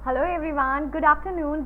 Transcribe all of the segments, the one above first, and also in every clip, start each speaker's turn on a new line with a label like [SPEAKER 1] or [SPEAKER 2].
[SPEAKER 1] Hello everyone, good afternoon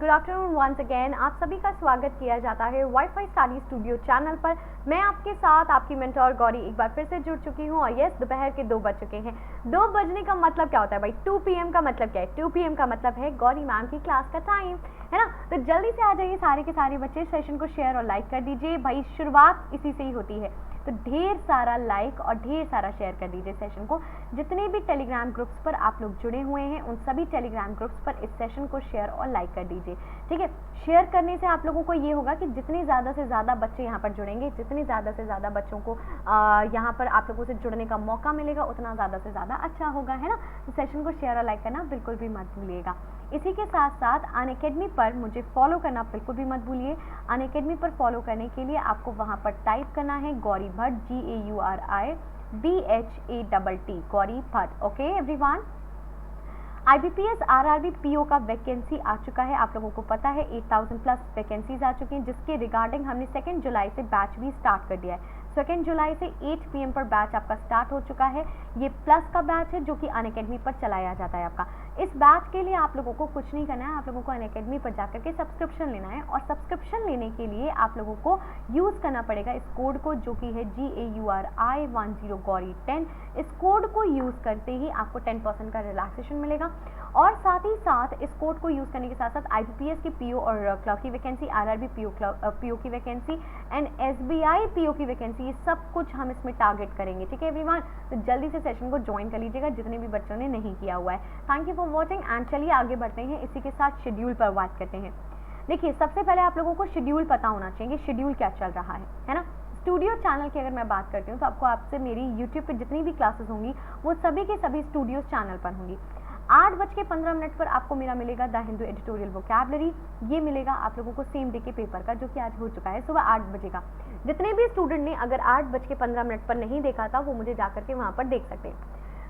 [SPEAKER 1] once again. आप सभी का स्वागत किया जाता है वाईफाई स्टडी स्टूडियो चैनल पर। मैं आपके साथ आपकी मेंटोर गौरी एक बार फिर से जुड़ चुकी हूँ और यस, दोपहर के 2 बज चुके हैं। 2 बजने का मतलब क्या होता है भाई? 2 PM का मतलब क्या है? 2 PM का मतलब है गौरी मैम की क्लास का टाइम, है ना। तो जल्दी से आ जाइए सारे के सारे बच्चे, सेशन को शेयर और लाइक कर दीजिए भाई, शुरुआत इसी से ही होती है। तो ढेर सारा लाइक और ढेर सारा शेयर कर दीजिए सेशन को। जितने भी टेलीग्राम ग्रुप्स पर आप लोग जुड़े हुए हैं उन सभी टेलीग्राम ग्रुप्स पर इस सेशन को शेयर और लाइक कर दीजिए, ठीक है। शेयर करने से आप लोगों को ये होगा कि जितने ज़्यादा से ज़्यादा बच्चे यहाँ पर जुड़ेंगे, जितने ज़्यादा से ज़्यादा बच्चों को यहाँ पर आप लोगों से जुड़ने का मौका मिलेगा, उतना ज़्यादा से ज़्यादा अच्छा होगा, है ना। तो सेशन को शेयर और लाइक करना बिल्कुल भी मत भूलिएगा। इसी के साथ साथ अनअकैडमी पर मुझे फॉलो करना बिल्कुल भी मत भूलिए। अनअकैडमी पर फॉलो करने के लिए आपको वहाँ पर टाइप करना है Gauri Bhatt, GAURIBHATT, Gauri Bhatt. Okay everyone. IBPS RRB PO का वैकेंसी आ चुका है, आप लोगों को पता है 8000 प्लस वैकेंसीज आ चुकी हैं, जिसके रिगार्डिंग हमने 2 जुलाई से बैच भी स्टार्ट कर दिया है। 2 जुलाई से 8 PM पर बैच आपका स्टार्ट हो चुका है। ये प्लस का बैच है जो कि अनअकैडमी पर चलाया जाता है आपका। इस बैच के लिए आप लोगों को कुछ नहीं करना है, आप लोगों को अनअकैडमी पर जाकर के सब्सक्रिप्शन लेना है और सब्सक्रिप्शन लेने के लिए आप लोगों को यूज़ करना पड़ेगा इस कोड को, जो कि है GAURI10 गौरी 10। इस कोड को यूज़ करते ही आपको 10% का रिलैक्सेशन मिलेगा। और साथ ही साथ इस कोड को यूज़ करने के साथ साथ IBPS की PO और क्लर्क की वैकेंसी, RRB PO की वैकेंसी एंड SBI PO की वैकेंसी, ये सब कुछ हम इसमें टारगेट करेंगे, ठीक है एवरीवन। तो जल्दी से सेशन को ज्वाइन कर लीजिएगा जितने भी बच्चों ने नहीं किया हुआ है। Thank you for watching and चलिए आगे बढ़ते हैं। इसी के साथ शेड्यूल पर बात करते हैं। देखिए, सबसे पहले आप लोगों को शेड्यूल पता होना चाहिए, शेड्यूल क्या चल रहा है ना। स्टूडियो चैनल की अगर मैं बात करती हूँ तो आपको आपसे मेरी यूट्यूब पे जितनी भी क्लासेस होंगी वो सभी के सभी स्टूडियो चैनल पर होंगी। 8:15 पर आपको मेरा मिलेगा द हिंदू एडिटोरियल वोकैबुलरी। ये मिलेगा आप लोगों को सेम डे के पेपर का, जो कि आज हो चुका है सुबह 8 बजे का। जितने भी स्टूडेंट ने अगर 8:15 पर नहीं देखा था वो मुझे जाकर के वहाँ पर देख सकते हैं।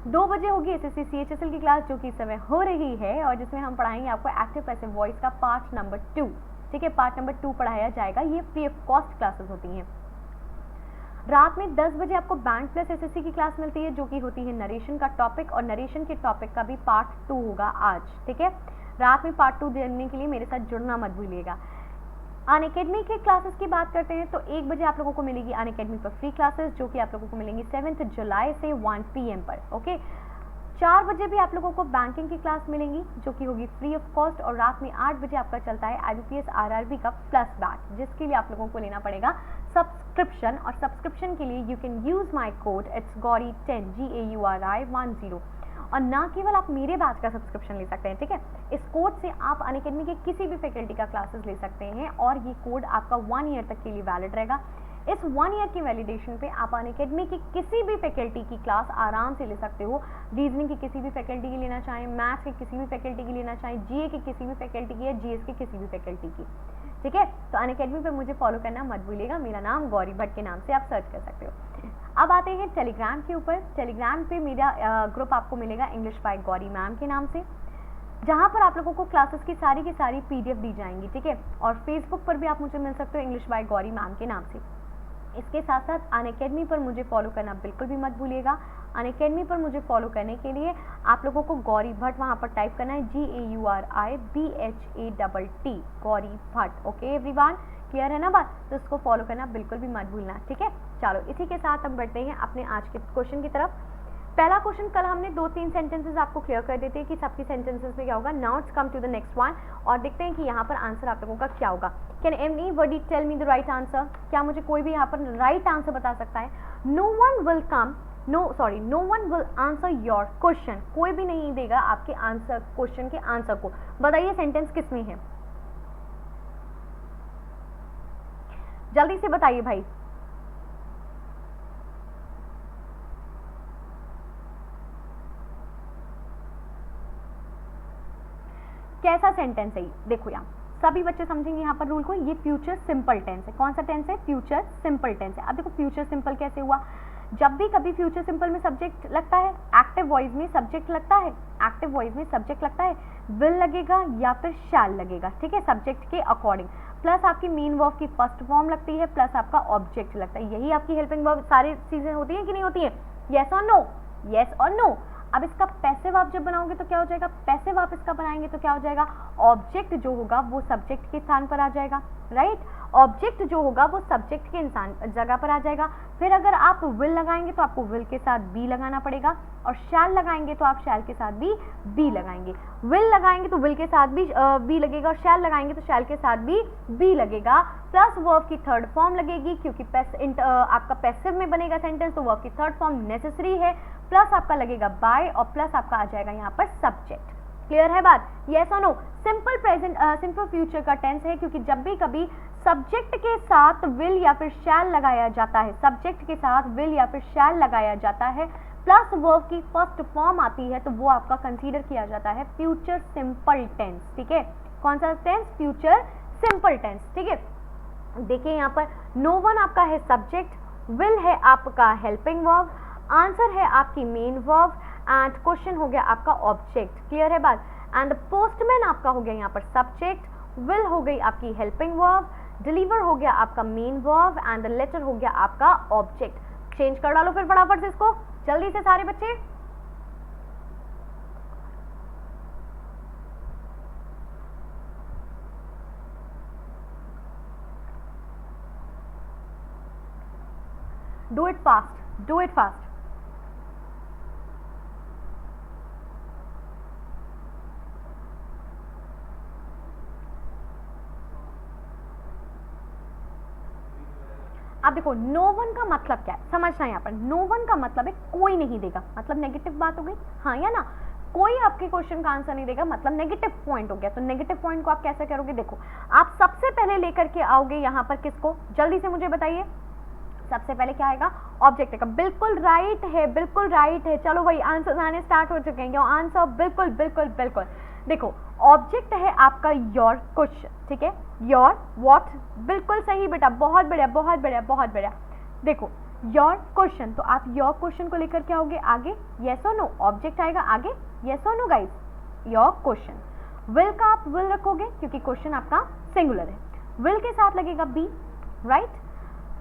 [SPEAKER 1] 2 बजे होगी SSC CHSL की क्लास, जो कि इस समय हो रही है और जिसमें हम पढ़ाएंगे आपको एक्टिव पैसिव वॉइस का पार्ट नंबर 2, ठीक है। पार्ट नंबर 2 पढ़ाया जाएगा। ये फ्री ऑफ कॉस्ट क्लासेस होती हैं। रात में 10 बजे आपको बैंक प्लस SSC की क्लास मिलती है, जो कि होती है नरेशन का टॉपिक, और नरेशन के टॉपिक का भी पार्ट 2 होगा आज, ठीक है। रात में पार्ट 2 देखने के लिए मेरे साथ जुड़ना मत भूलिएगा। अनअकैडमी के क्लासेस की बात करते हैं तो 1 बजे आप लोगों को मिलेगी अनअकैडमी पर फ्री क्लासेस, जो कि आप लोगों को मिलेंगी 7 जुलाई से 1 PM पर, ओके। 4 बजे भी आप लोगों को बैंकिंग की क्लास मिलेंगी, जो कि होगी फ्री ऑफ कॉस्ट। और रात में 8 बजे आपका चलता है IBPS RRB का प्लस बैच, जिसके लिए आप लोगों को लेना पड़ेगा सब्सक्रिप्शन। और सब्सक्रिप्शन के लिए you can use my code, it's Gauri 10 GAURI10। और ना केवल आप मेरे बैच का सब्सक्रिप्शन ले सकते हैं, ठीक है। इस कोड से आप अनअकैडमी के किसी भी फैकल्टी का क्लासेस ले सकते हैं और ये कोड आपका 1 ईयर तक के लिए वैलिड रहेगा। इस 1 ईयर की वैलिडेशन पे आप अनअकैडमी की किसी भी फैकल्टी की क्लास आराम से ले सकते हो। रीजनिंग की किसी भी फैकल्टी की लेना चाहें, मैथ्स की किसी भी फैकल्टी की लेना चाहें, GA की किसी भी फैकल्टी की या GS की किसी भी फैकल्टी की, ठीक है। तो अनअकैडमी पे मुझे फॉलो करना मत भूलिएगा। मेरा नाम गौरी भट्ट के नाम से आप सर्च कर सकते हो। अब आते हैं टेलीग्राम के ऊपर। टेलीग्राम पे मेरा ग्रुप आपको मिलेगा इंग्लिश बाय गौरी मैम के नाम से, जहाँ पर आप लोगों को क्लासेस की सारी PDF दी जाएंगी, ठीक है। और फेसबुक पर भी आप मुझे मिल सकते हो इंग्लिश बाय गौरी मैम के नाम से। इसके साथ साथ अनअकैडमी पर मुझे फॉलो करना बिल्कुल भी मत भूलिएगा। अनअकैडमी पर मुझे फॉलो करने के लिए आप लोगों को गौरी भट्ट वहाँ पर टाइप करना है, GAURIBHATT, Gauri Bhatt. Okay everyone, clear है ना बात? तो इसको फॉलो करना बिल्कुल भी मत भूलना, ठीक है। चलो इसी के साथ हम बढ़ते हैं अपने आज के क्वेश्चन की तरफ। पहला क्वेश्चन, कल हमने 2-3 सेंटेंसेस आपको क्लियर कर देते हैं कि सबकी सेंटेंसेस में क्या होगा। Now it's come to the next one और देखते हैं कि यहाँ पर आंसर आप लोगों का क्या होगा। Can anybody tell me the right answer? क्या मुझे कोई भी यहाँ पर राइट आंसर बता सकता है? No one will answer your question. कोई भी नहीं देगा आपके आंसर, क्वेश्चन के आंसर को। बताइए सेंटेंस किस में है, जल्दी से बताइए भाई। कैसा सेंटेंस है? देखो यहाँ सभी बच्चे समझेंगे यहाँ पर रूल को। ये फ्यूचर सिंपल टेंस है। कौन सा टेंस है? फ्यूचर सिंपल टेंस है। अब देखो फ्यूचर सिंपल कैसे हुआ? जब भी कभी फ्यूचर सिंपल में सब्जेक्ट लगता है, एक्टिव वॉइस में सब्जेक्ट लगता है, एक्टिव वॉइस में सब्जेक्ट लगता है, विल लगेगा या फिर शैल लगेगा, ठीक है, सब्जेक्ट के अकॉर्डिंग। प्लस आपकी मेन वर्ब की फर्स्ट फॉर्म लगती है, प्लस आपका ऑब्जेक्ट लगता है। यही आपकी हेल्पिंग वर्ब सारी चीजें होती हैं कि नहीं होती है? येस और नो, येस और नो। अब इसका पैसिव आप जब बनाओगे तो क्या हो जाएगा, पैसिव आप इसका बनाएंगे तो क्या हो जाएगा, ऑब्जेक्ट जो होगा वो सब्जेक्ट के स्थान पर आ जाएगा, राइट, ऑब्जेक्ट जो होगा वो सब्जेक्ट के इंसान जगह पर आ जाएगा। फिर अगर आप विल लगाएंगे तो आपको विल के साथ बी लगाना पड़ेगा, और शैल लगाएंगे तो आप शैल के साथ भी बी लगाएंगे। विल लगाएंगे तो विल के साथ भी बी लगेगा, और शैल लगाएंगे तो शैल के साथ भी बी लगेगा, प्लस वर्ब की थर्ड फॉर्म लगेगी, क्योंकि आपका पैसिव में बनेगा सेंटेंस तो वर्ब की थर्ड फॉर्म नेसेसरी है, प्लस आपका लगेगा बाय, और प्लस आपका आ जाएगा यहाँ पर सब्जेक्ट। क्लियर है बात, यस और no. Simple present simple future का टेंस है, क्योंकि जब भी कभी सब्जेक्ट के साथ विल या फिर शैल लगाया जाता है, सब्जेक्ट के साथ विल या फिर शैल लगाया जाता है, प्लस वर्ब की फर्स्ट फॉर्म आती है, तो वो आपका कंसीडर किया जाता है फ्यूचर सिंपल टेंस, ठीक है। कौन सा टेंस, फ्यूचर सिंपल टेंस, ठीक है। देखिए यहाँ पर नो वन आपका है सब्जेक्ट, विल है आपका हेल्पिंग वर्ब, आंसर है आपकी मेन वर्ब, एंड क्वेश्चन हो गया आपका ऑब्जेक्ट। क्लियर है बात, एंड पोस्टमैन आपका हो गया यहाँ पर सब्जेक्ट, विल हो गई आपकी हेल्पिंग वर्ब, डिलीवर हो गया आपका मेन वर्ब, एंड लेटर हो गया आपका ऑब्जेक्ट। चेंज कर डालो फिर फटाफट से इसको, जल्दी से सारे बच्चे। Do it fast, do it fast. अब देखो नो वन का मतलब क्या है, समझना यहाँ पर, नो वन का मतलब है कोई नहीं देगा, मतलब नेगेटिव बात हो गई, हाँ या ना, कोई आपके क्वेश्चन का आंसर नहीं देगा मतलब नेगेटिव पॉइंट हो गया। तो नेगेटिव पॉइंट को आप कैसे करोगे, देखो आप सबसे पहले लेकर के आओगे यहाँ पर किसको, जल्दी से मुझे बताइए, सबसे पहले क्या आएगा, ऑब्जेक्ट आएगा। बिल्कुल राइट है, बिल्कुल राइट है, चलो भाई आंसर आने स्टार्ट हो चुके हैं, आंसर बिल्कुल बिल्कुल बिल्कुल। देखो ऑब्जेक्ट है आपका योर क्वेश्चन, ठीक है, योर व्हाट, बिल्कुल सही बेटा, बहुत बढ़िया बहुत बढ़िया बहुत बढ़िया। देखो योर क्वेश्चन, तो आप योर क्वेश्चन को लेकर के आओगे आगे, येस और नो, ऑब्जेक्ट आएगा आगे, येस और no guys, your question. Will का आप विल रखोगे क्योंकि क्वेश्चन आपका सिंगुलर है, विल के साथ लगेगा बी, राइट,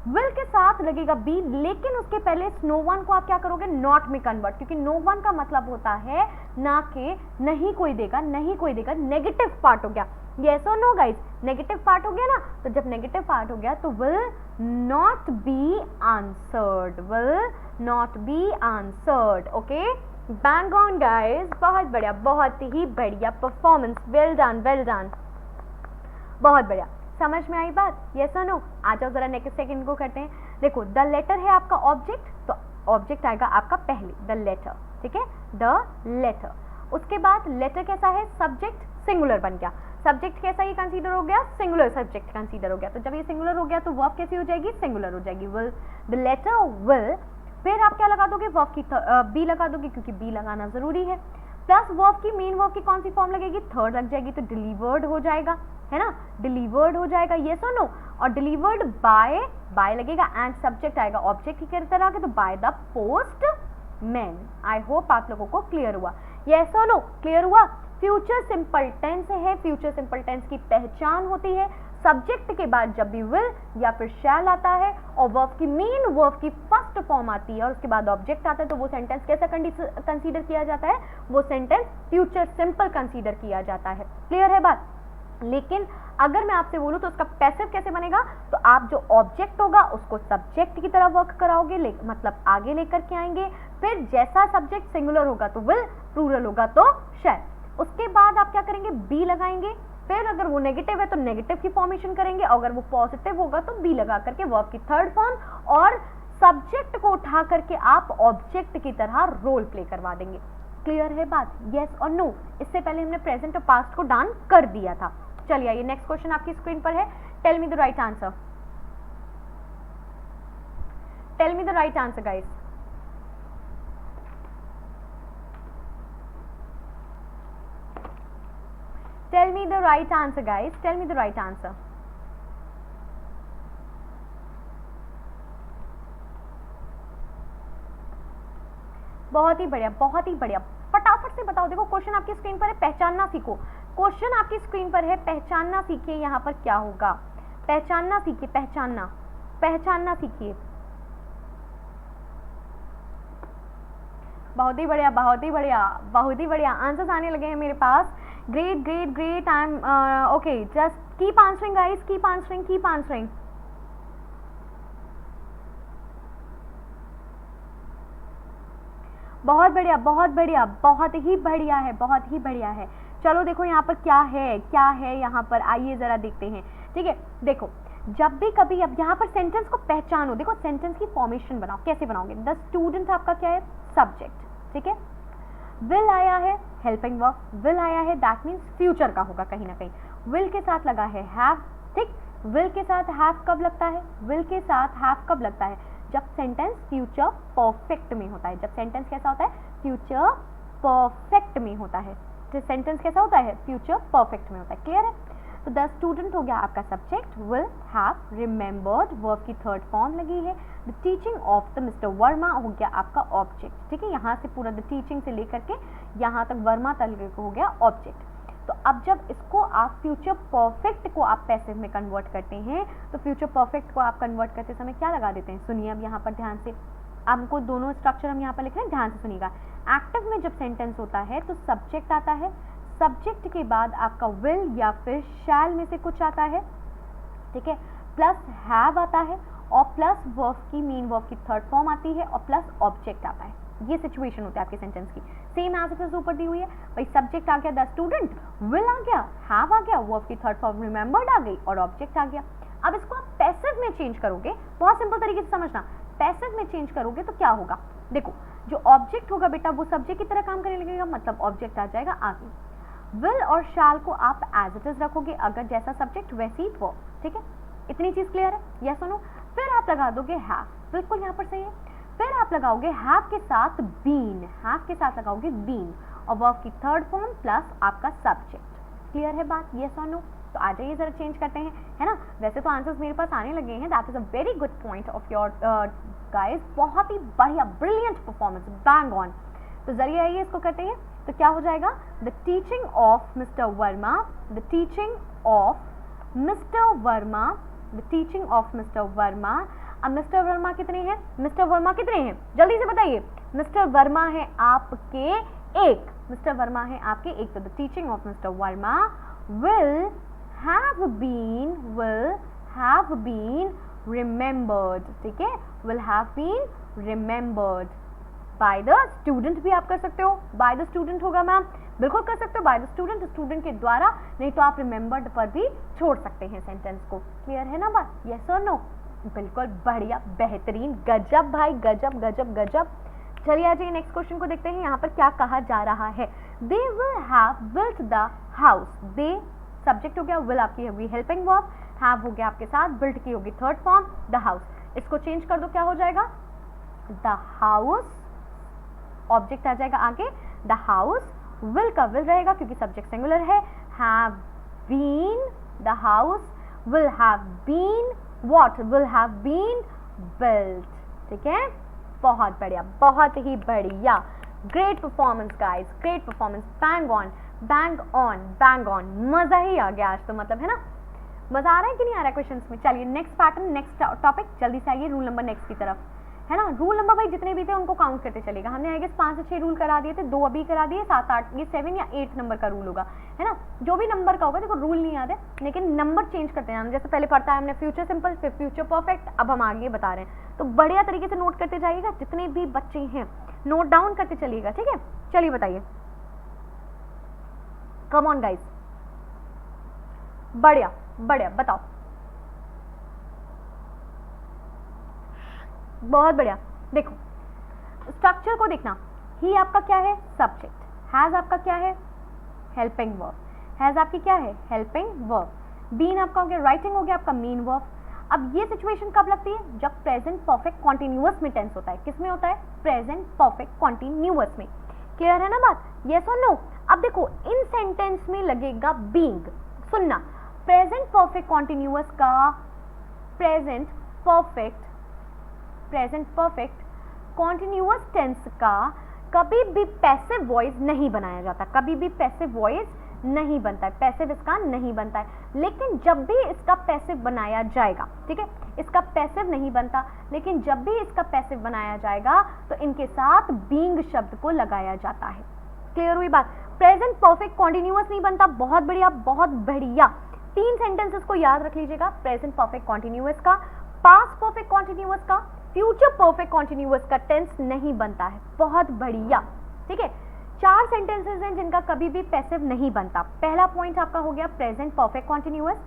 [SPEAKER 1] विल के साथ लगेगा बी, लेकिन उसके पहले नो वन को आप क्या करोगे, नॉट में कन्वर्ट, क्योंकि नो वन का मतलब होता है ना कि नहीं कोई देगा, नहीं कोई देगा, नेगेटिव पार्ट हो गया, यस और नो गाइस, नेगेटिव पार्ट हो गया ना, तो जब नेगेटिव पार्ट हो गया तो will not be answered, will not be answered, okay, bang on guys, बहुत बढ़िया, बहुत ही बढ़िया performance, well done well done, बहुत बढ़िया। समझ में आई बात, यस और नो। आ जाओ जरा नेक्स्ट सेकंड को करते हैं। देखो द लेटर है आपका ऑब्जेक्ट, तो ऑब्जेक्ट आएगा आपका पहले द लेटर, ठीक है, द लेटर। उसके बाद लेटर कैसा है, सब्जेक्ट सिंगुलर बन गया, सब्जेक्ट कैसा ये कंसीडर हो गया, सिंगुलर सब्जेक्ट कंसीडर हो गया। तो जब ये सिंगुलर हो गया तो वर्ब कैसी हो जाएगी, सिंगुलर हो जाएगी, विल, द लेटर विल। फिर आप क्या लगा दोगे, वर्ब की बी लगा दोगे क्योंकि बी लगाना जरूरी है, प्लस वर्ब की मेन वर्ब की कौन सी फॉर्म लगेगी, थर्ड लग जाएगी, तो डिलीवर्ड हो जाएगा, है ना, डिलीवर्ड हो जाएगा, येस और नो, और डिलीवर्ड बाय, बाय लगेगा, एंड सब्जेक्ट आएगा ऑब्जेक्ट की तरह के, तो by the post man. I hope आप लोगों को क्लियर हुआ, येस और नो, क्लियर हुआ। फ्यूचर सिंपल टेंस है, फ्यूचर सिंपल टेंस की पहचान होती है सब्जेक्ट के बाद जब भी विल या फिर शैल आता है और वर्ब की मेन वर्ब की फर्स्ट फॉर्म आती है और उसके बाद ऑब्जेक्ट आता है, तो वो सेंटेंस कैसा कंसीडर किया जाता है, वो सेंटेंस फ्यूचर सिंपल कंसीडर किया जाता है। क्लियर है बात। लेकिन अगर मैं आपसे बोलूं तो उसका पैसिव कैसे बनेगा, तो आप जो ऑब्जेक्ट होगा उसको सब्जेक्ट की तरह वर्क कराओगे, मतलब आगे लेकर के आएंगे, फिर जैसा सब्जेक्ट सिंगुलर होगा तो विल, प्लूरल होगा तो शैल, उसके बाद आप क्या करेंगे, बी लगाएंगे, फिर अगर वो नेगेटिव है तो नेगेटिव की फॉर्मेशन करेंगे, अगर वो पॉजिटिव होगा तो बी लगा करके वर्ब की थर्ड फॉर्म, और सब्जेक्ट को उठा करके आप ऑब्जेक्ट की तरह रोल प्ले करवा देंगे। क्लियर है बात, यस और नो। इससे पहले हमने प्रेजेंट और पास्ट को डन कर दिया था। चलिए आइए नेक्स्ट क्वेश्चन आपकी स्क्रीन पर है, tell me the right answer, tell me the right answer guys. Tell me the right answer guys, tell me the right answer. बहुत ही बढ़िया, बहुत ही बढ़िया, फटाफट से बताओ। देखो क्वेश्चन आपकी स्क्रीन पर है, पहचानना सीखो, क्वेश्चन आपकी स्क्रीन पर है, पहचानना सीखिए। यहाँ पर क्या होगा, पहचानना सीखिए, पहचानना, पहचानना सीखिए। बहुत ही बढ़िया, बहुत ही बढ़िया, बहुत ही बढ़िया आंसर्स आने लगे हैं मेरे पास। Great great great. I am okay, just keep answering guys, keep answering, keep answering. बहुत बढ़िया, बहुत बढ़िया, बहुत ही बढ़िया है, बहुत ही बढ़िया है। चलो देखो यहाँ पर क्या है, क्या है यहाँ पर, आइए जरा देखते हैं। ठीक है, देखो जब भी कभी अब यहाँ पर सेंटेंस को पहचानो, देखो सेंटेंस की फॉर्मेशन बनाओ, कैसे बनाओगे। द स्टूडेंट आपका क्या है, सब्जेक्ट, ठीक है। विल आया है, हेल्पिंग वर्ब, विल आया है, दैट मीन्स फ्यूचर का होगा कहीं ना कहीं। विल के साथ लगा है हैव, ठीक। विल के साथ हैव कब लगता है, विल के साथ हैव कब लगता है, जब सेंटेंस फ्यूचर परफेक्ट में होता है। जब सेंटेंस कैसा होता है, फ्यूचर परफेक्ट में होता है। तो सेंटेंस कैसा होता है, फ्यूचर परफेक्ट में होता है। क्लियर है। तो द स्टूडेंट हो गया आपका subject, will have remembered, verb की थर्ड फॉर्म लगी है। The teaching of the mister Verma हो गया आपका ऑब्जेक्ट, ठीक है। यहाँ से पूरा द टीचिंग से लेकर के यहाँ तक वर्मा तक हो गया ऑब्जेक्ट। तो अब जब इसको आप फ्यूचर परफेक्ट को आप पैसिव में कन्वर्ट करते हैं, तो फ्यूचर परफेक्ट को आप कन्वर्ट करते समय क्या लगा देते हैं, सुनिए अब यहाँ पर ध्यान से। आपको दोनों स्ट्रक्चर हम यहाँ पर लिख रहे हैं, ध्यान से सुनिएगा। एक्टिव में जब सेंटेंस होता है तो सब्जेक्ट आता है, सब्जेक्ट के बाद आपका विल या फिर शैल में से कुछ आता है, ठीक है, प्लस हैव आता है और प्लस वर्ब की, मेन वर्ब की थर्ड फॉर्म आती है और प्लस ऑब्जेक्ट आता है। ये सिचुएशन होती है आपके सेंटेंस की। सेम एज इट इज ऊपर दी हुई है भाई, सब्जेक्ट आ गया द स्टूडेंट, विल आ गया, हैव आ गया, वर्ब की थर्ड फॉर्म रिमेंबर्ड आ गई और ऑब्जेक्ट आ गया। अब इसको आप पैसिव में चेंज करोगे, बहुत सिंपल तरीके से समझना। पैसिव में चेंज करोगे तो क्या होगा, देखो जो ऑब्जेक्ट होगा बेटा वो सब्जेक्ट की तरह काम करने लगेगा, मतलब ऑब्जेक्ट आ जाएगा आगे। विल और शैल को आप एज इट इज रखोगे, अगर जैसा सब्जेक्ट वैसी ही वर्ब, ठीक है। इतनी चीज क्लियर है, यस और नो। फिर आप लगा दोगे हैव, बिल्कुल यहाँ पर सही है। फिर आप लगाओगे हैव के साथ बीन, हैव के साथ लगाओगे बीन और वर्ब की थर्ड फॉर्म प्लस आपका सब्जेक्ट। क्लियर है बात, यस और नो। तो आ जाइए जरा चेंज करते हैं, है ना। वैसे तो आंसर्स मेरे पास आने लगे हैं, that is a very good point of your guys, बहुत ही बढ़िया, ब्रिलियंट परफॉर्मेंस, बैंग ऑन। तो जरिए आइए इसको करते हैं। तो क्या हो जाएगा, the teaching of mister Verma, the teaching of mister Verma, the teaching of mister Verma. अब मिस्टर वर्मा कितने हैं, मिस्टर वर्मा कितने हैं, जल्दी से बताइए। मिस्टर वर्मा है आपके एक, मिस्टर वर्मा है आपके एक। तो the teaching of mister Verma will have been remembered, ठीक है, will have been remembered by the student भी आप कर सकते हो, by the student होगा मैम, बिल्कुल कर सकते हो, by the student, स्टूडेंट के द्वारा, नहीं तो आप remembered पर भी छोड़ सकते हैं सेंटेंस को। क्लियर है ना बात, yes or no? बिल्कुल बढ़िया, बेहतरीन, गजब भाई, गजब गजब गजब। चलिए आ जाइए नेक्स्ट क्वेश्चन को देखते हैं, यहाँ पर क्या कहा जा रहा है। They will have built the house, they subject हो गया, will आपकी होगी हेल्पिंग वर्ब, have हो गया आपके साथ, built की होगी थर्ड फॉर्म, the house। इसको चेंज कर दो, क्या हो जाएगा, the house, ऑब्जेक्ट आ जाएगा आगे, the house, will का will रहेगा क्योंकि सब्जेक्ट सिंगुलर है, have been, the house will have been, what will have been built, ठीक है। बहुत बढ़िया, बहुत ही बढ़िया, great performance guys, great performance, bang on bang on bang on, मजा ही आ गया आज तो, मतलब है ना। मजा आ रहा है कि नहीं आ रहा है क्वेश्चंस में। चलिए नेक्स्ट पैटर्न, नेक्स्ट टॉपिक, जल्दी से आइए रूल नंबर नेक्स्ट की तरफ, है ना। रूल नंबर भाई जितने भी थे उनको काउंट करते चलेगा। हमने आई गेस 5 से 6 रूल करा दिए थे, 2 अभी करा दिए, 7 8, ये 7 या 8 नंबर का रूल होगा, है ना। जो भी नंबर का होगा, देखो रूल नहीं याद है लेकिन नंबर चेंज करते हैं। जैसे पहले पढ़ता है हमने फ्यूचर सिंपल, फिर फ्यूचर परफेक्ट, अब हम आगे बता रहे हैं, तो बढ़िया तरीके से नोट करते जाइएगा, जितने भी बच्चे हैं नोट डाउन करते चलिएगा, ठीक है। चलिए बताइए, कम ऑन गाइस, बढ़िया बढ़िया, बताओ, बहुत बढ़िया। देखो स्ट्रक्चर को देखना, ही आपका क्या है, सब्जेक्ट, हैज आपका क्या है, हेल्पिंग वर्ब, हैज आपकी क्या है, हेल्पिंग वर्ब, बीन आपका हो गया, राइटिंग हो गया आपका मेन वर्ब। अब ये सिचुएशन कब लगती है, जब प्रेजेंट परफेक्ट कॉन्टिन्यूअस में टेंस होता है। किस में होता है, प्रेजेंट परफेक्ट कॉन्टिन्यूअस में। क्लियर है ना बात, यस और नो। अब देखो इन सेंटेंस में लगेगा बीइंग, सुनना, प्रेजेंट परफेक्ट कॉन्टिन्यूअस का प्रेजेंट परफेक्ट कॉन्टिन्यूअस टेंस का कभी भी पैसिव वॉइस नहीं बनाया जाता, कभी भी पैसिव वॉइस नहीं बनता है, पैसिव इसका नहीं बनता है। लेकिन जब भी इसका पैसिव बनाया जाएगा, ठीक है, इसका पैसिव नहीं बनता, लेकिन जब भी इसका पैसिव बनाया जाएगा तो इनके साथ बीइंग शब्द को लगाया जाता है। क्लियर हुई बात? प्रेजेंट परफेक्ट कॉन्टिन्यूअस नहीं बनता। बहुत बढ़िया, बहुत बढ़िया। 3 सेंटेंसेस को याद रख लीजिएगा, प्रेजेंट परफेक्ट कॉन्टिन्यूअस का, पास्ट परफेक्ट कॉन्टिन्यूअस का, फ्यूचर परफेक्ट कॉन्टिन्यूअस का टेंस नहीं बनता है। बहुत बढ़िया, ठीक है। 4 सेंटेंसेस हैं जिनका कभी भी पैसिव नहीं बनता। पहला पॉइंट आपका हो गया present perfect continuous,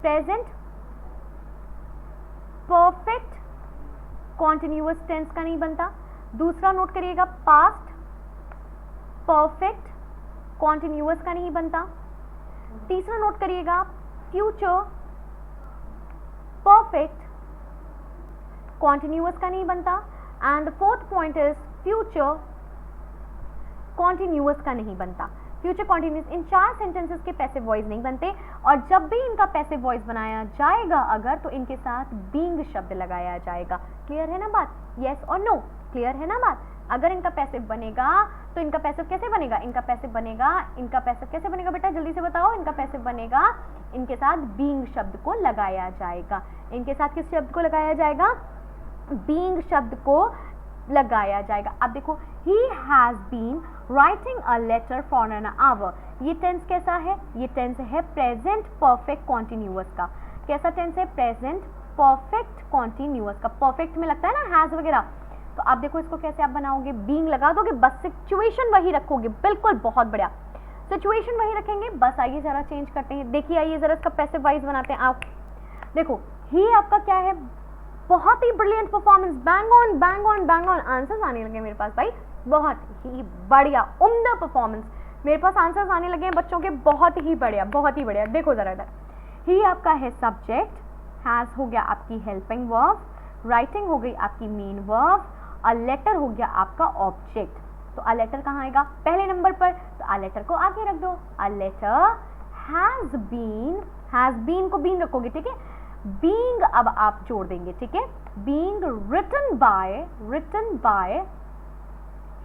[SPEAKER 1] present perfect continuous tense का नहीं बनता। दूसरा नोट करिएगा, पास्ट परफेक्ट कॉन्टिन्यूअस का नहीं बनता। तीसरा नोट करिएगा, फ्यूचर परफेक्ट कॉन्टिन्यूअस का नहीं बनता। And fourth point is future continuous का नहीं बनता। फ्यूचर कॉन्टिन्यूअस, इन 4 सेंटेंसेस के पैसिव वॉइस नहीं बनते, और जब भी इनका पैसिव वॉइस बनाया जाएगा अगर, तो इनके साथ बीइंग शब्द लगाया जाएगा। क्लियर है ना बात? यस और नो? क्लियर है ना बात? अगर इनका पैसिव बनेगा तो इनका पैसिव कैसे बनेगा? इनका पैसिव कैसे बनेगा बेटा, जल्दी से बताओ। इनका पैसिव बनेगा, इनके साथ बीइंग शब्द को लगाया जाएगा। इनके साथ किस शब्द को लगाया जाएगा? बीइंग शब्द को लगाया जाएगा। अब देखो, he has been writing a letter for an hour. ये टेंस कैसा है? ये टेंस है प्रेजेंट परफेक्ट कॉन्टिन्यूअस का। कैसा टेंस है? प्रेजेंट परफेक्ट कॉन्टिन्यूअस का। परफेक्ट में लगता है ना हैज वगैरह, तो आप देखो इसको कैसे आप बनाओगे, बीइंग लगा दोगे, बस सिचुएशन वही रखोगे। बिल्कुल, बहुत बढ़िया, सिचुएशन वही रखेंगे। बस आइए जरा चेंज करते हैं, देखिए आइए जरा इसका पैसिव वाइज बनाते हैं। आप देखो, ही आपका क्या है? बहुत ही brilliant performance, bang on bang on bang on, answers आने लगे मेरे पास भाई, बहुत ही बढ़िया, उम्दा परफॉर्मेंस। मेरे पास आंसर्स आने लगे हैं बच्चों के, बहुत ही बढ़िया, बहुत ही बढ़िया। देखो जरा इधर, ही आपका है सब्जेक्ट, हैज हो गया आपकी हेल्पिंग वर्ब, राइटिंग हो गई आपकी मेन वर्ब, अ लेटर हो गया आपका ऑब्जेक्ट। तो अ लेटर कहाँ आएगा? पहले नंबर पर, तो अ लेटर को आगे रख दो। अ लेटर हैज बीन को बीन रखोगे, ठीक है। बीइंग अब आप जोड़ देंगे, ठीक है। Being written by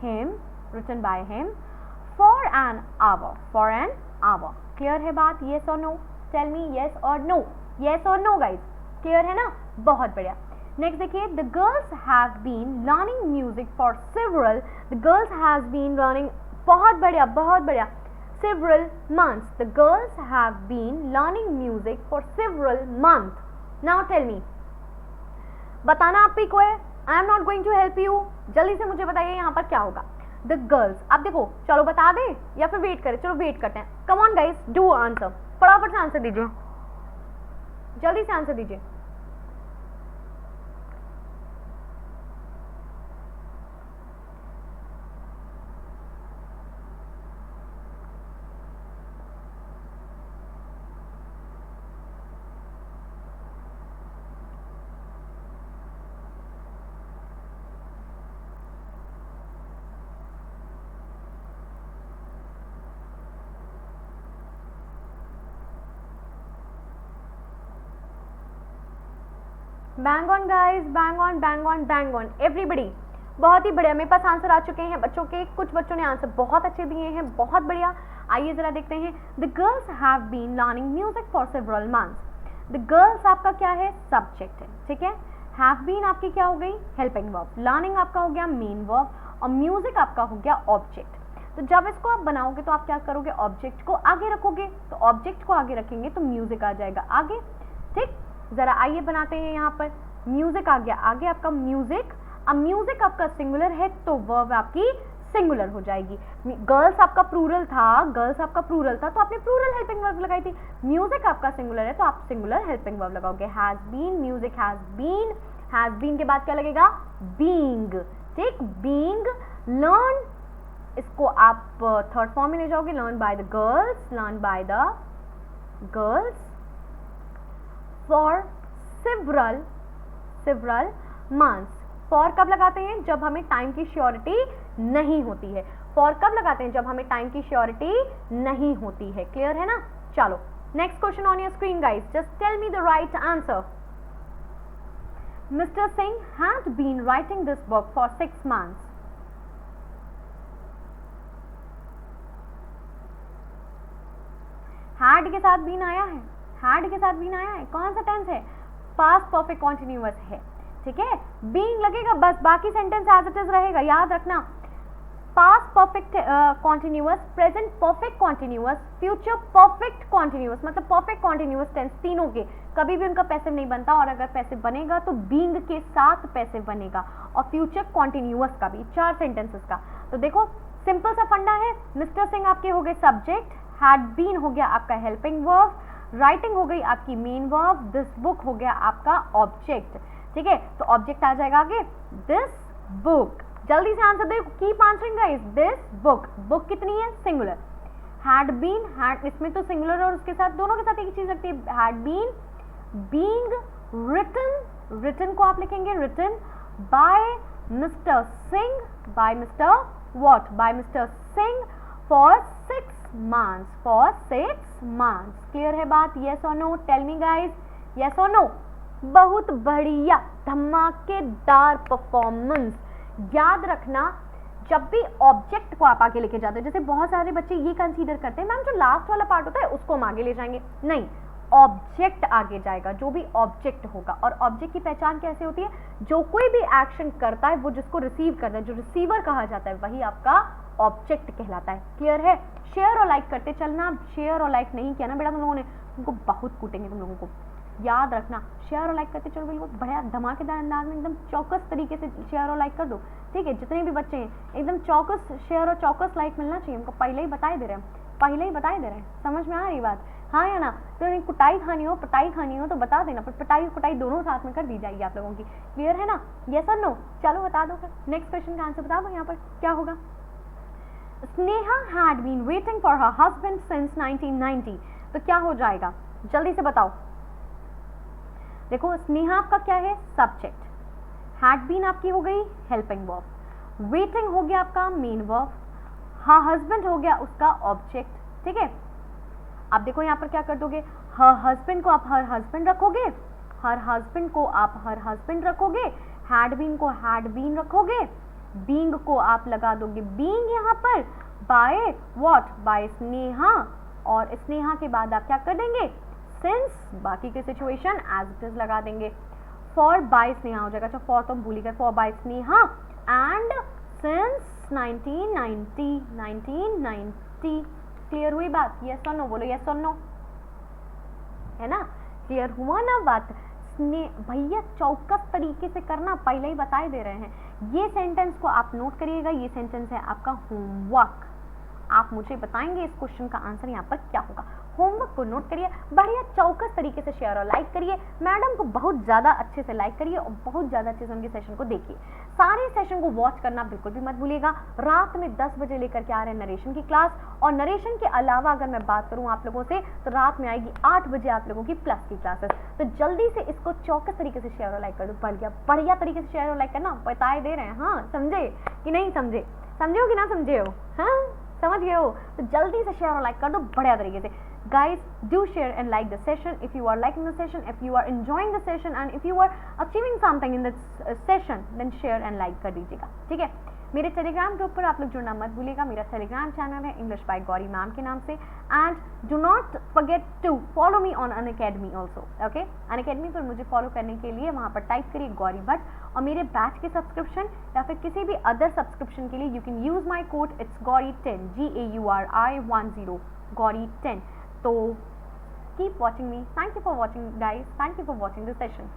[SPEAKER 1] him for an hour. Clear है बात? येस और नो? टेल मी येस और नो, येस और नो गाइज, क्लियर है ना? बहुत बढ़िया। नेक्स्ट देखिए, the girls have been learning music for several, the girls has been learning, बहुत बढ़िया, बहुत बढ़िया, several months. The girls have been learning music for several months. Now tell me, बताना आप ही को है, I am not going to help you. जल्दी से मुझे बताइए यहाँ पर क्या होगा? The girls, अब देखो, चलो बता दे या फिर वेट करें? चलो वेट करते हैं। Come on guys, do answer. फटाफट से आंसर दीजिए, जल्दी से आंसर दीजिए। Bang on guys, bang on bang on bang on everybody. बहुत ही बढ़िया, मेरे पास आंसर आ चुके हैं बच्चों के। कुछ बच्चों ने आंसर बहुत अच्छे दिए हैं, बहुत बढ़िया। आइए जरा देखते हैं। The girls have been learning music for several months. The girls आपका क्या है? सब्जेक्ट है, ठीक है। हैव बीन आपकी क्या हो गई? Helping verb. लर्निंग आपका हो गया मेन वर्ब, और म्यूजिक आपका हो गया ऑब्जेक्ट। तो जब इसको आप बनाओगे तो आप क्या करोगे? ऑब्जेक्ट को आगे रखोगे, तो ऑब्जेक्ट को आगे रखेंगे तो म्यूजिक आ जाएगा आगे, ठीक। जरा आइए बनाते हैं। यहाँ पर म्यूजिक आ गया आगे आपका म्यूजिक। अब म्यूजिक आपका सिंगुलर है तो वर्ब आपकी सिंगुलर हो जाएगी। गर्ल्स आपका प्लूरल था, तो आपने प्लूरल हेल्पिंग वर्ब लगाई थी। म्यूजिक आपका सिंगुलर है तो आप सिंगुलर हेल्पिंग वर्ब लगाओगे। Has been, music has been के बाद क्या लगेगा? बीइंग, ठीक। बीइंग, लर्न, इसको आप थर्ड फॉर्म में ले जाओगे। Learn by the girls for several months. For कब लगाते हैं? जब हमें टाइम की श्योरिटी नहीं होती है। फॉर कब लगाते हैं? जब हमें टाइम की श्योरिटी नहीं होती है। क्लियर है ना? चलो next question on your screen guys, just tell me the right answer. Mister Singh had been writing this book for 6 months। Had के साथ बीन आया है, हैड के साथ बीन आया है। कौन सा टेंस है? पास्ट परफेक्ट कॉन्टिन्यूअस है, ठीक है, बीइंग लगेगा बस, बाकी सेंटेंस एज इट इज रहेगा, याद रखना। Past perfect continuous, present perfect continuous, future perfect continuous, मतलब परफेक्ट कॉन्टिन्यूअस टेंस, तीनों के कभी भी उनका पैसिव नहीं बनता, और अगर पैसिव बनेगा तो बीइंग के साथ पैसिव बनेगा, और फ्यूचर कॉन्टिन्यूअस का भी, 4 सेंटेंसेस का। तो देखो सिंपल सा फंडा है, मिस्टर सिंह आपके हो गए सब्जेक्ट, हैड बीन हो गया आपका हेल्पिंग वर्ब, राइटिंग हो गई आपकी मेन वर्ब, दिस बुक हो गया आपका ऑब्जेक्ट, ठीक है। तो ऑब्जेक्ट आ जाएगा आगे दिस बुक। जल्दी से answer they, keep answering guys, this book, book कितनी है, सिंगुलर, हैड बीन, हैड इसमें तो सिंगुलर और उसके साथ दोनों के साथ एक ही चीज लगती है, had been, being, written, written को आप लिखेंगे written by mister Singh, by mister what, by mister Singh for 6 months, for 6 months। Clear है बात, yes or no, tell me guys, yes or no। बहुत बढ़िया, धमाकेदार परफॉर्मेंस। याद रखना जब भी ऑब्जेक्ट को आप आगे लेके जाते हो, जैसे बहुत सारे बच्चे ये कंसीडर करते हैं मैम जो लास्ट वाला पार्ट होता है उसको हम आगे ले जाएंगे, नहीं, ऑब्जेक्ट आगे जाएगा, जो भी ऑब्जेक्ट होगा। और ऑब्जेक्ट की पहचान कैसे होती है, जो कोई भी एक्शन करता है वो जिसको रिसीव करता है, जो रिसीवर कहा जाता है, वही आपका ऑब्जेक्ट कहलाता है। क्लियर है, शेयर और लाइक करते चलना, शेयर और लाइक नहीं किया ना बेटा तुम लोगों ने, तुमको बहुत कूटेंगे तुम लोगों को, याद रखना। शेयर और लाइक करते चलो, बिल्कुल बढ़िया धमाकेदार अंदाज में एकदम चौकस तरीके से शेयर और लाइक कर दो, ठीक है। जितने भी बच्चे हैं एकदम चौकस शेयर और चौकस लाइक मिलना चाहिए हमको, पहले ही बताए दे रहे हैं, पहले ही बताए दे रहे हैं, समझ में आ रही बात, हाँ या ना। तो कुटाई खानी हो पटाई खानी हो तो बता देना, पर पटाई कुटाई दोनों साथ में कर दी जाएगी आप लोगों की। क्लियर है ना, यस और नो, चलो बता दो फिर, नेक्स्ट क्वेश्चन का आंसर बता दो यहाँ पर क्या होगा। Sneha had been waiting for her husband since 1990, तो क्या हो जाएगा जल्दी से बताओ। देखो स्नेहा आपका क्या है, सब्जेक्ट, हैड बीन आपकी हो गई हेल्पिंग वर्ब, वेटिंग हो गया आपका मेन वर्ब, हर हस्बैंड हो गया उसका ऑब्जेक्ट, ठीक है। अब देखो यहाँ पर क्या कर दोगे, हर हस्बैंड को आप हर हस्बैंड रखोगे, हर हस्बैंड को आप हर हस्बैंड रखोगे, हैड बीन को हैड बीन रखोगे, बीइंग को आप लगा दोगे बीइंग यहाँ पर बाय व्हाट, बाय स्नेहा, और स्नेहा के बाद आप क्या कर देंगे सिंस, बाकी के सिचुएशन एज इट इज लगा देंगे, फॉर बाय स्नेहा हो जाएगा, अच्छा फॉर तो भूल गए, for by Sneha and since 1990। Clear हुई बात, यस और नो बोलो, यस और नो, है ना, क्लियर हुआ ना बात। भैया चौकस तरीके से करना, पहले ही बताए दे रहे हैं। ये सेंटेंस को आप नोट करिएगा, ये सेंटेंस है आपका होमवर्क, आप मुझे बताएंगे इस क्वेश्चन का आंसर यहाँ पर क्या होगा। होमवर्क को नोट करिए, बढ़िया चौकस तरीके से शेयर और लाइक करिए, मैडम को बहुत ज़्यादा अच्छे से लाइक करिए और बहुत ज़्यादा अच्छे से उनके सेशन को देखिए। सारे सेशन को वॉच करना बिल्कुल भी मत भूलिएगा। रात में 10 बजे लेकर के आ रहे हैं नरेशन की क्लास, और नरेशन के अलावा अगर मैं बात करूँ आप लोगों से तो रात में आएगी 8 बजे आप लोगों की प्लस की क्लासेस। तो जल्दी से इसको चौकस तरीके से शेयर और लाइक कर दो, बढ़िया तरीके से शेयर और लाइक करना, बताए दे रहे हैं, हाँ समझे कि नहीं समझे, समझे हो कि ना समझे हो, हाँ समझ गए हो, तो जल्दी से शेयर और लाइक कर दो बढ़िया तरीके से। Guys, do share and like the session if you are liking the session, if you are enjoying the session and if you are achieving something in this session, then share and like कर दीजिएगा, ठीक है। मेरे Telegram group पर आप लोग जुड़ना मत भूलिएगा, मेरा टेलीग्राम चैनल है इंग्लिश बाय गौरी मैम के नाम से, and do not forget to follow me on Unacademy also, okay. Unacademy पर मुझे फॉलो करने के लिए वहाँ पर टाइप करिए गौरी भट्ट, और मेरे बैच के सब्सक्रिप्शन या फिर किसी भी अदर सब्सक्रिप्शन के लिए you can use my code, it's गौरी10, GAURI10, गौरी10। So keep watching me. Thank you for watching guys. Thank you for watching this session.